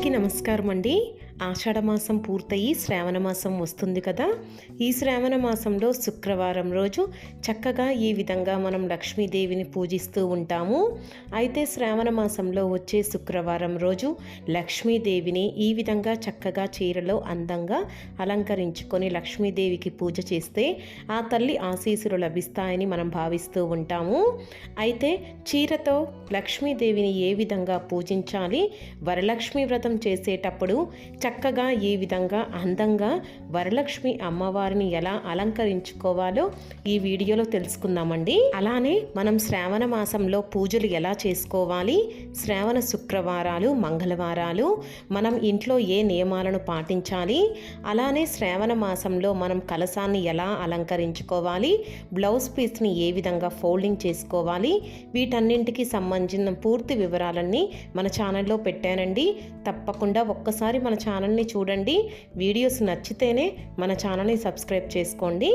అందరికీ నమస్కారం అండి. ఆషాఢ మాసం పూర్తయి శ్రావణ మాసం వస్తుంది కదా. ఈ శ్రావణ మాసంలో శుక్రవారం రోజు చక్కగా ఈ విధంగా మనం లక్ష్మీదేవిని పూజిస్తూ ఉంటాము. అయితే శ్రావణ మాసంలో వచ్చే శుక్రవారం రోజు లక్ష్మీదేవిని ఈ విధంగా చక్కగా చీరలో అందంగా అలంకరించుకొని లక్ష్మీదేవికి పూజ చేస్తే ఆ తల్లి ఆశీస్సులు లభిస్తాయని మనం భావిస్తూ ఉంటాము. అయితే చీరతో లక్ష్మీదేవిని ఏ విధంగా పూజించాలి, వరలక్ష్మి వ్రతం చేసేటప్పుడు చక్కగా ఈ విధంగా అందంగా వరలక్ష్మి అమ్మవారిని ఎలా అలంకరించుకోవాలో ఈ వీడియోలో తెలుసుకుందామండి. అలానే మనం శ్రావణ మాసంలో పూజలు ఎలా చేసుకోవాలి, శ్రావణ శుక్రవారాలు మంగళవారాలు మనం ఇంట్లో ఏ నియమాలను పాటించాలి, అలానే శ్రావణ మాసంలో మనం కలశాన్ని ఎలా అలంకరించుకోవాలి, బ్లౌజ్ పీస్ని ఏ విధంగా ఫోల్డింగ్ చేసుకోవాలి, వీటన్నింటికి సంబంధించిన పూర్తి వివరాలన్నీ మన ఛానల్లో పెట్టానండి. తప్పకుండా ఒక్కసారి మన ఛానల్ని చూడండి. వీడియోస్ నచ్చితేనే మన ఛానల్ని సబ్స్క్రైబ్ చేసుకోండి.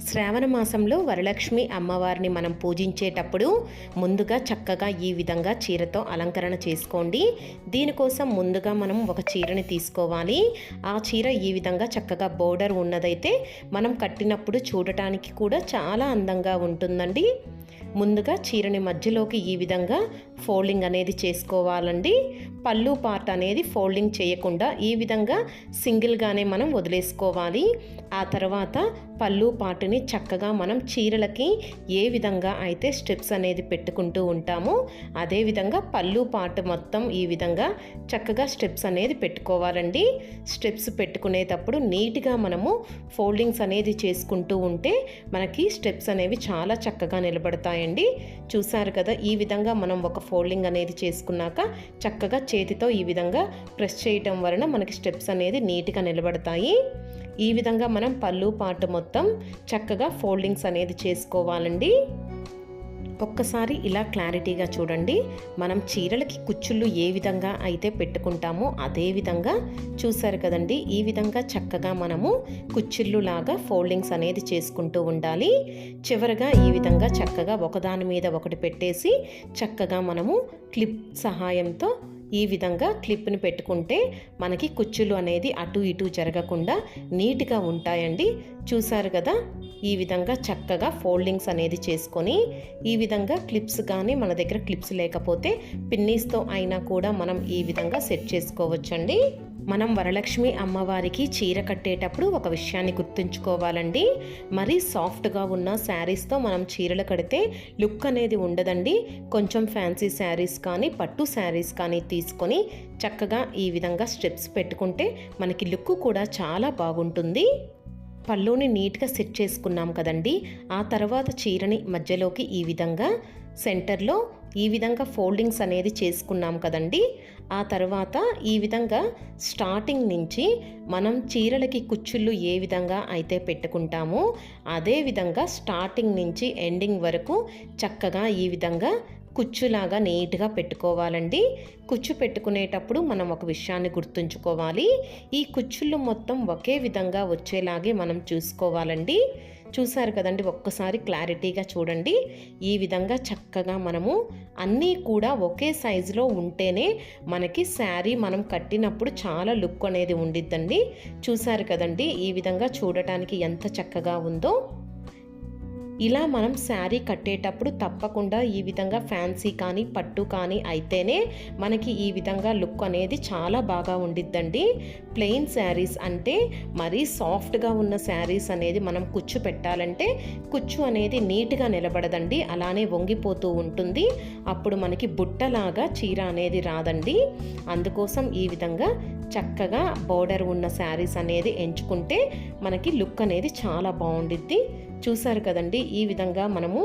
శ్రావణ మాసంలో వరలక్ష్మి అమ్మవారిని మనం పూజించేటప్పుడు ముందుగా చక్కగా ఈ విధంగా చీరతో అలంకరణ చేసుకోండి. దీనికోసం ముందుగా మనం ఒక చీరని తీసుకోవాలి. ఆ చీర ఈ విధంగా చక్కగా బోర్డర్ ఉన్నదైతే మనం కట్టినప్పుడు చూడటానికి కూడా చాలా అందంగా ఉంటుందండి. ముందుగా చీరని మధ్యలోకి ఈ విధంగా ఫోల్డింగ్ అనేది చేసుకోవాలండి. పళ్ళు పార్ట్ అనేది ఫోల్డింగ్ చేయకుండా ఈ విధంగా సింగిల్గానే మనం వదిలేసుకోవాలి. ఆ తర్వాత పళ్ళు పార్ట్ని చక్కగా మనం చీరలకి ఏ విధంగా అయితే స్టెప్స్ అనేది పెట్టుకుంటూ ఉంటామో అదేవిధంగా పళ్ళు పార్ట్ మొత్తం ఈ విధంగా చక్కగా స్టెప్స్ అనేది పెట్టుకోవాలండి. స్టెప్స్ పెట్టుకునేటప్పుడు నీట్గా మనము ఫోల్డింగ్స్ అనేది చేసుకుంటూ ఉంటే మనకి స్టెప్స్ అనేవి చాలా చక్కగా నిలబడతాయండి. చూసారు కదా, ఈ విధంగా మనం ఒక ఫోల్డింగ్ అనేది చేసుకున్నాక చక్కగా చేతితో ఈ విధంగా ప్రెస్ చేయటం వలన మనకి స్టెప్స్ అనేది నీట్గా నిలబడతాయి. ఈ విధంగా మనం పళ్ళు పార్ట్ మొత్తం చక్కగా ఫోల్డింగ్స్ అనేది చేసుకోవాలండి. ఒక్కసారి ఇలా క్లారిటీగా చూడండి. మనం చీరలకి కుచ్చుళ్ళు ఏ విధంగా అయితే పెట్టుకుంటామో అదే విధంగా చూసారు కదండి, ఈ విధంగా చక్కగా మనము కుచ్చిళ్ళు లాగా ఫోల్డింగ్స్ అనేది చేసుకుంటూ ఉండాలి. చివరగా ఈ విధంగా చక్కగా ఒకదాని మీద ఒకటి పెట్టేసి చక్కగా మనము క్లిప్ సహాయంతో ఈ విధంగా క్లిప్ని పెట్టుకుంటే మనకి కుచ్చులు అనేది అటు ఇటు జరగకుండా నీట్గా ఉంటాయండి. చూసారు కదా, ఈ విధంగా చక్కగా ఫోల్డింగ్స్ అనేది చేసుకొని ఈ విధంగా క్లిప్స్ కానీ మన దగ్గర క్లిప్స్ లేకపోతే పిన్నీస్తో అయినా కూడా మనం ఈ విధంగా సెట్ చేసుకోవచ్చండి. మనం వరలక్ష్మి అమ్మవారికి చీర కట్టేటప్పుడు ఒక విషయాన్ని గుర్తుంచుకోవాలండి. మరీ సాఫ్ట్గా ఉన్న శారీస్తో మనం చీరలు కడితే లుక్ అనేది ఉండదండి. కొంచెం ఫ్యాన్సీ శారీస్ కానీ పట్టు శారీస్ కానీ తీసుకొని చక్కగా ఈ విధంగా స్టెప్స్ పెట్టుకుంటే మనకి లుక్ కూడా చాలా బాగుంటుంది. పళ్ళుని నీట్గా సెట్ చేసుకున్నాం కదండి. ఆ తర్వాత చీరని మధ్యలోకి ఈ విధంగా సెంటర్లో ఈ విధంగా ఫోల్డింగ్స్ అనేది చేసుకున్నాం కదండి. ఆ తర్వాత ఈ విధంగా స్టార్టింగ్ నుంచి మనం చీరలకి కుచ్చుళ్ళు ఏ విధంగా అయితే పెట్టుకుంటామో అదే విధంగా స్టార్టింగ్ నుంచి ఎండింగ్ వరకు చక్కగా ఈ విధంగా కుచ్చులాగా నీట్గా పెట్టుకోవాలండి. కుచ్చు పెట్టుకునేటప్పుడు మనం ఒక విషయాన్ని గుర్తుంచుకోవాలి. ఈ కుచ్చుళ్ళు మొత్తం ఒకే విధంగా వచ్చేలాగే మనం చూసుకోవాలండి. చూసారు కదండి, ఒక్కసారి క్లారిటీగా చూడండి. ఈ విధంగా చక్కగా మనము అన్నీ కూడా ఒకే సైజులో ఉంటేనే మనకి శారీ మనం కట్టినప్పుడు చాలా లుక్ అనేది ఉండిద్దండి. చూసారు కదండి, ఈ విధంగా చూడటానికి ఎంత చక్కగా ఉందో. ఇలా మనం శారీ కట్టేటప్పుడు తప్పకుండా ఈ విధంగా ఫ్యాన్సీ కానీ పట్టు కానీ అయితేనే మనకి ఈ విధంగా లుక్ అనేది చాలా బాగా ఉండిద్దండి. ప్లెయిన్ శారీస్ అంటే మరీ సాఫ్ట్గా ఉన్న శారీస్ అనేది మనం కుచ్చు పెట్టాలంటే కుచ్చు అనేది నీట్గా నిలబడదండి, అలానే వంగిపోతూ ఉంటుంది. అప్పుడు మనకి బుట్టలాగా చీర అనేది రాదండి. అందుకోసం ఈ విధంగా చక్కగా బోర్డర్ ఉన్న శారీస్ అనేది ఎంచుకుంటే మనకి లుక్ అనేది చాలా బాగుండిద్ది. చూసారు కదండి, ఈ విధంగా మనము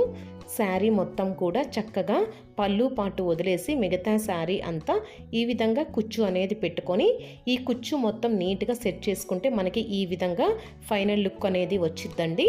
శారీ మొత్తం కూడా చక్కగా పళ్ళు పాటు వదిలేసి మిగతా శారీ అంతా ఈ విధంగా కుచ్చు అనేది పెట్టుకొని ఈ కుచ్చు మొత్తం నీట్గా సెట్ చేసుకుంటే మనకి ఈ విధంగా ఫైనల్ లుక్ అనేది వచ్చిద్దండి.